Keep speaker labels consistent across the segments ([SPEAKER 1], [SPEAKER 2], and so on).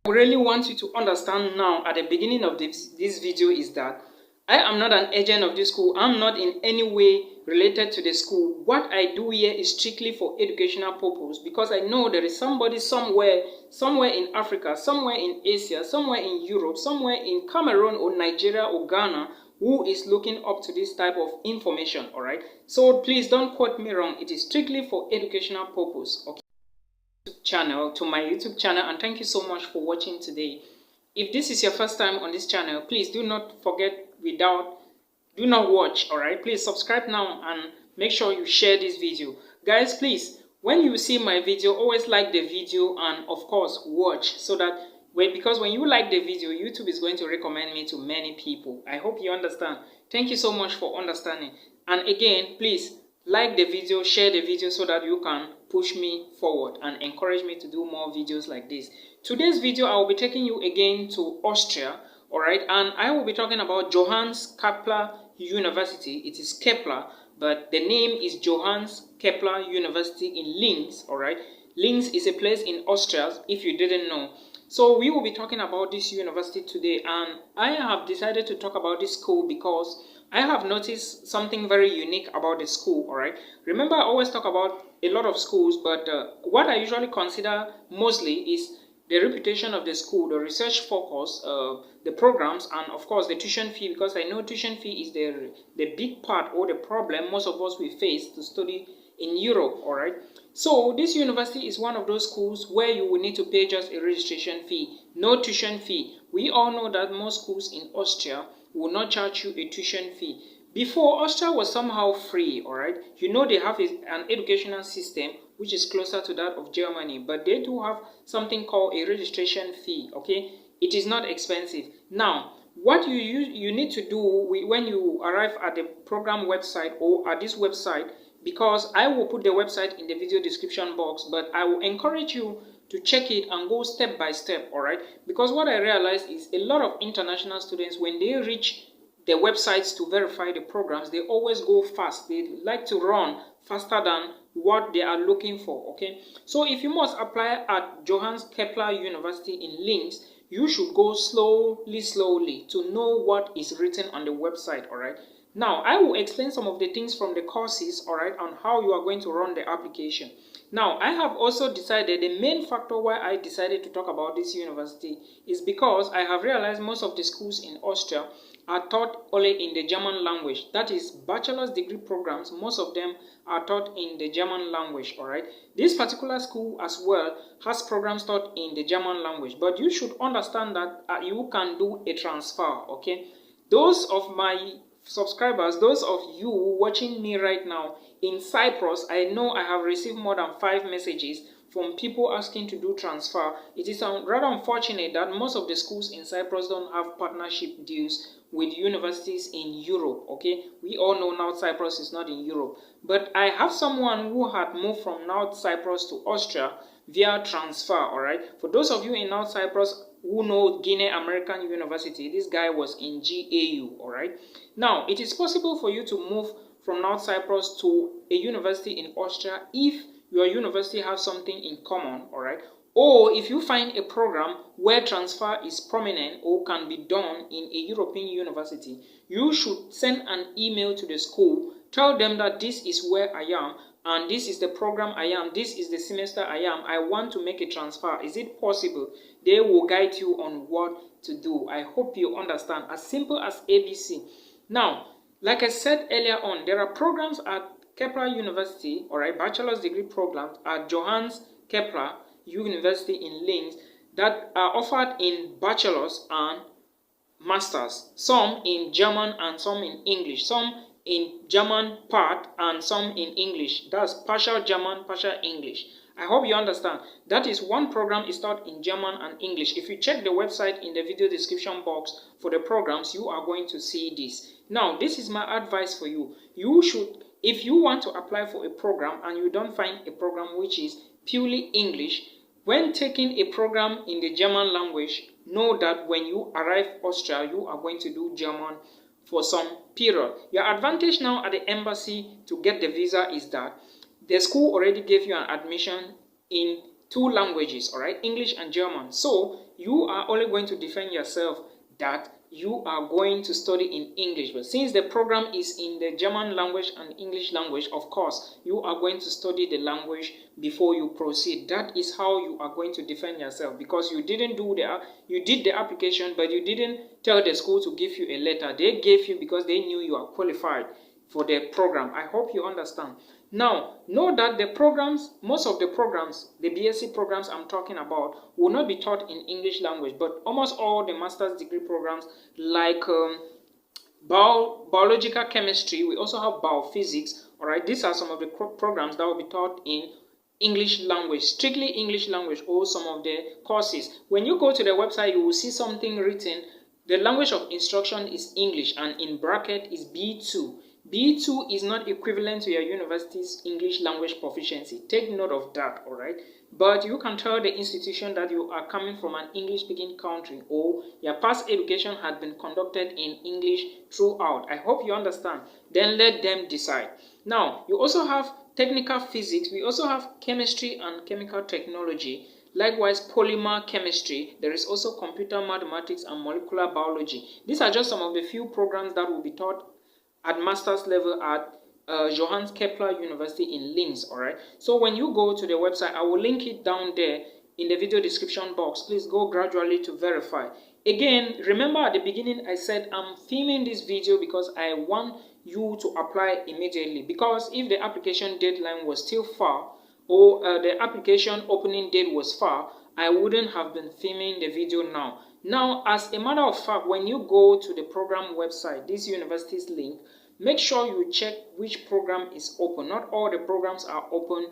[SPEAKER 1] I really want you to understand now at the beginning of this video is that I am not an agent of this school. I'm not in any way related to the school. What I do here is strictly for educational purpose, because I know there is somebody somewhere in Africa, somewhere in Asia, somewhere in Europe, somewhere in Cameroon or Nigeria or Ghana who is looking up to this type of information. All right, so please don't quote me wrong. It is strictly for educational purpose. Okay, to my YouTube channel, and thank you so much for watching today. If this is your first time on this channel, please do not watch. All right, please subscribe now and make sure you share this video. Guys, please, when you see my video, always like the video and of course watch, so that because when you like the video, YouTube is going to recommend me to many people. I hope you understand. Thank you so much for understanding. And again, please like the video, share the video, so that you can push me forward and encourage me to do more videos like this. Today's video, I will be taking you again to Austria, all right, and I will be talking about Johannes Kepler University. It is Kepler, but the name is Johannes Kepler University in Linz, all right. Linz is a place in Austria, if you didn't know. So we will be talking about this university today, and I have decided to talk about this school because I have noticed something very unique about the school, all right. Remember, I always talk about a lot of schools, but what I usually consider mostly is the reputation of the school, the research focus, the programs, and of course the tuition fee, because I know tuition fee is the big part or the problem most of us will face to study in Europe, all right. So this university is one of those schools where you will need to pay just a registration fee, no tuition fee. We all know that most schools in Austria will not charge you a tuition fee. Before, Austria was somehow free, all right. You know, they have an educational system which is closer to that of Germany, but they do have something called a registration fee, okay. It is not expensive. Now, what you need to do when you arrive at the program website or at this website, because I will put the website in the video description box, but I will encourage you to check it and go step by step, all right. Because what I realized is a lot of international students, when they reach the websites to verify the programs, they always go fast. They like to run faster than what they are looking for, okay. So if you must apply at Johannes Kepler University in Linz, you should go slowly to know what is written on the website, all right. Now, I will explain some of the things from the courses, all right, on how you are going to run the application. Now, I have also decided, the main factor why I decided to talk about this university is because I have realized most of the schools in Austria are taught only in the German language. That is, bachelor's degree programs, most of them are taught in the German language, all right. This particular school as well has programs taught in the German language, but you should understand that you can do a transfer, okay. Those of my subscribers, those of you watching me right now in Cyprus, I know I have received more than 5 messages from people asking to do transfer. It is rather unfortunate that most of the schools in Cyprus don't have partnership deals with universities in Europe, okay. We all know North Cyprus is not in Europe, but I have someone who had moved from North Cyprus to Austria via transfer, all right. For those of you in North Cyprus who know Guinea American University, this guy was in GAU, all right. Now, it is possible for you to move from North Cyprus to a university in Austria if your university has something in common, all right, or if you find a program where transfer is prominent or can be done in a European university. You should send an email to the school, tell them that this is where I am and this is the program I am, this is the semester I am, I want to make a transfer, is it possible? They will guide you on what to do. I hope you understand, as simple as ABC. Now, like I said earlier on, there are programs at Kepler University, all right, bachelor's degree programs at Johannes Kepler University in Linz that are offered in bachelor's and master's, some in German and some in English, some in German part and some in English. That's partial German, partial English. I hope you understand. That is, one program is taught in German and English. If you check the website in the video description box for the programs, you are going to see this. Now, this is my advice for you. You should, if you want to apply for a program and you don't find a program which is purely English, when taking a program in the German language, know that when you arrive Austria, you are going to do German for some period. Your advantage now at the embassy to get the visa is that the school already gave you an admission in two languages, all right, English and German. So you are only going to defend yourself that you are going to study in English. But since the program is in the German language and English language, of course, you are going to study the language before you proceed. That is how you are going to defend yourself, because you didn't do you did the application, but you didn't tell the school to give you a letter. They gave you because they knew you are qualified for the program. I hope you understand. Now, know that the programs, most of the programs, the BSc programs I'm talking about, will not be taught in English language, but almost all the master's degree programs, like biological chemistry, we also have biophysics, all right, these are some of the programs that will be taught in English language, strictly English language, or some of the courses. When you go to the website, you will see something written, the language of instruction is English, and in bracket is B2. B2 is not equivalent to your university's English language proficiency. Take note of that, all right? But you can tell the institution that you are coming from an English-speaking country, or your past education had been conducted in English throughout. I hope you understand. Then let them decide. Now, you also have technical physics. We also have chemistry and chemical technology. Likewise, polymer chemistry. There is also computer mathematics and molecular biology. These are just some of the few programs that will be taught at master's level at Johannes Kepler University in Linz, all right? So when you go to the website, I will link it down there in the video description box. Please go gradually to verify. Again, remember at the beginning I said I'm filming this video because I want you to apply immediately, because if the application deadline was still far, or the application opening date was far, I wouldn't have been filming the video now. Now, as a matter of fact, when you go to the program website, this university's link, make sure you check which program is open. Not all the programs are open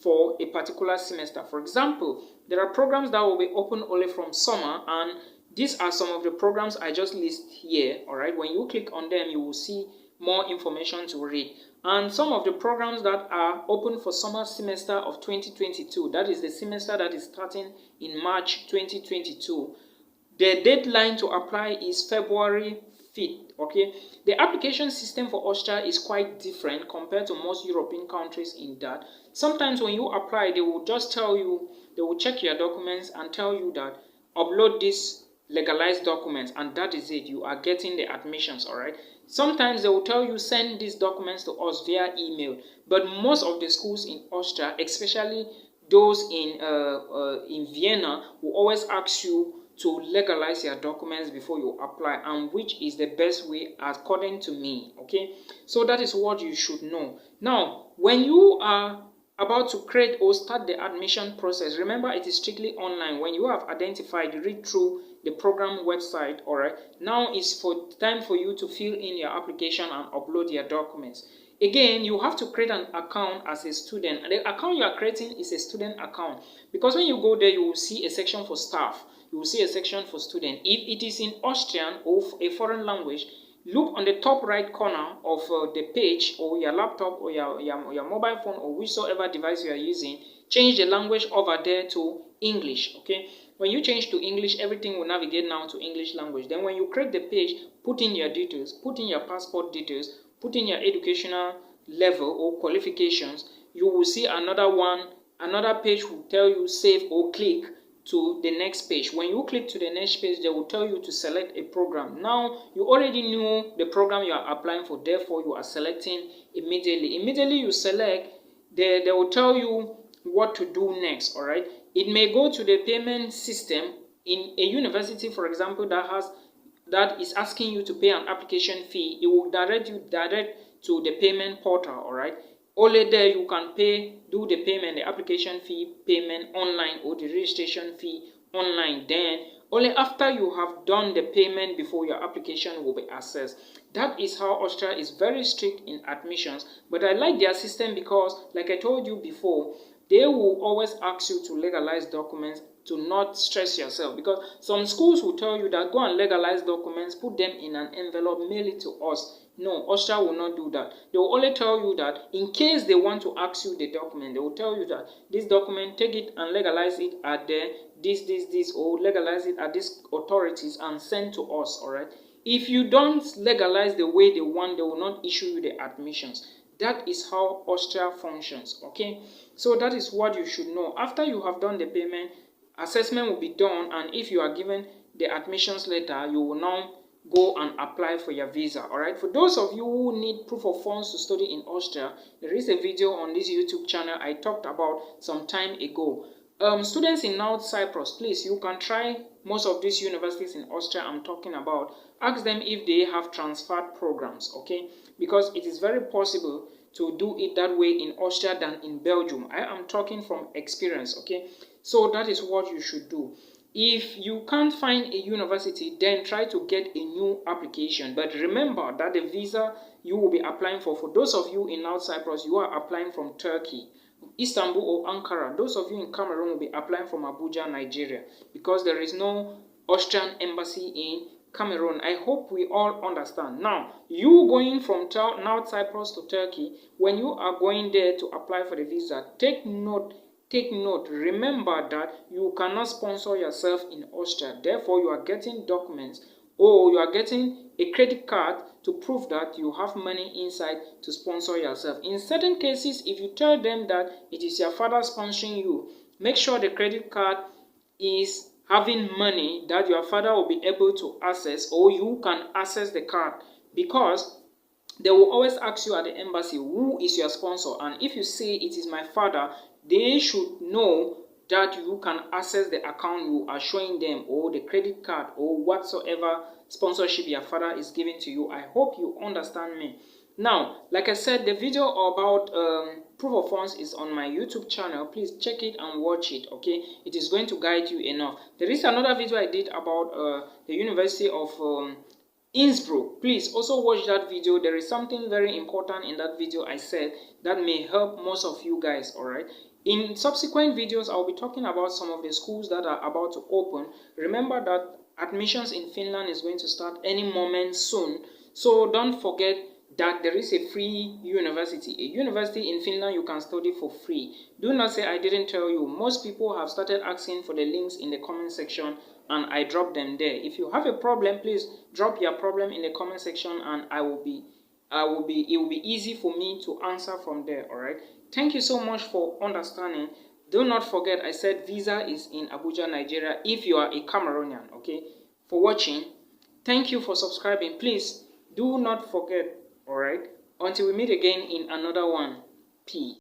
[SPEAKER 1] for a particular semester. For example, there are programs that will be open only from summer, and these are some of the programs I just list here, all right? When you click on them, you will see more information to read. And some of the programs that are open for summer semester of 2022, that is the semester that is starting in March 2022, the deadline to apply is February 5th, okay? The application system for Austria is quite different compared to most European countries in that sometimes when you apply, they will just tell you, they will check your documents and tell you that upload these legalized documents, and that is it. You are getting the admissions, all right? Sometimes they will tell you send these documents to us via email, but most of the schools in Austria, especially those in Vienna, will always ask you to legalize your documents before you apply, and which is the best way according to me, okay? So that is what you should know. Now, when you are about to create or start the admission process, remember it is strictly online. When you have identified, read through the program website, all right? Now is for time for you to fill in your application and upload your documents. Again, you have to create an account as a student. The account you are creating is a student account, because when you go there, you will see a section for staff. You will see a section for student. If it is in Austrian or a foreign language, look on the top right corner of the page, or your laptop or your mobile phone or whichever device you are using. Change the language over there to English, okay? When you change to English, everything will navigate now to English language. Then when you create the page, put in your details, put in your passport details, put in your educational level or qualifications. You will see another page will tell you save or click to the next page. When you click to the next page, they will tell you to select a program. Now, you already knew the program you are applying for, therefore you are selecting immediately. Immediately you select, they will tell you what to do next, all right? It may go to the payment system in a university, for example, that is asking you to pay an application fee. It will direct you to the payment portal, all right? Only there you can do the payment, the application fee payment online, or the registration fee online. Then only after you have done the payment before your application will be assessed. That is how Austria is very strict in admissions. But I like their system because, like I told you before, they will always ask you to legalize documents, to not stress yourself, because some schools will tell you that go and legalize documents, put them in an envelope, mail it to us. No, Austria will not do that. They will only tell you that in case they want to ask you the document, they will tell you that this document, take it and legalize it at this, or legalize it at these authorities and send to us, all right? If you don't legalize the way they want, they will not issue you the admissions. That is how Austria functions, okay? So that is what you should know. After you have done the payment, assessment will be done, and if you are given the admissions letter, you will now go and apply for your visa. All right, for those of you who need proof of funds to study in Austria, there is a video on this YouTube channel I talked about some time ago. Students in North Cyprus, please, you can try most of these universities in Austria I'm talking about. Ask them if they have transferred programs, okay? Because it is very possible to do it that way in Austria than in Belgium. I am talking from experience, okay? So that is what you should do. If you can't find a university, then try to get a new application. But remember that the visa you will be applying for those of you in North Cyprus, you are applying from Turkey, Istanbul or Ankara. Those of you in Cameroon will be applying from Abuja, Nigeria, because there is no Austrian embassy in Cameroon. I hope we all understand. Now, you going from North Cyprus to Turkey, when you are going there to apply for the visa, take note, remember that you cannot sponsor yourself in Austria. Therefore, you are getting documents or you are getting a credit card to prove that you have money inside to sponsor yourself. In certain cases, if you tell them that it is your father sponsoring you, make sure the credit card is having money that your father will be able to access, or you can access the card, because they will always ask you at the embassy, who is your sponsor? And if you say it is my father, they should know that you can access the account you are showing them, or the credit card, or whatsoever sponsorship your father is giving to you. I hope you understand me. Now, like I said, the video about proof of funds is on my YouTube channel. Please check it and watch it, okay? It is going to guide you enough. There is another video I did about the University of Innsbruck. Please also watch that video. There is something very important in that video I said that may help most of you guys, all right? In subsequent videos, I'll be talking about some of the schools that are about to open. Remember that admissions in Finland is going to start any moment soon. So don't forget that there is a free university. A university in Finland you can study for free. Do not say I didn't tell you. Most people have started asking for the links in the comment section, and I dropped them there. If you have a problem, please drop your problem in the comment section, and it will be easy for me to answer from there. All right. Thank you so much for understanding. Do not forget, I said visa is in Abuja, Nigeria, if you are a Cameroonian, okay? For watching, thank you for subscribing. Please do not forget, all right? Until we meet again in another one. Peace.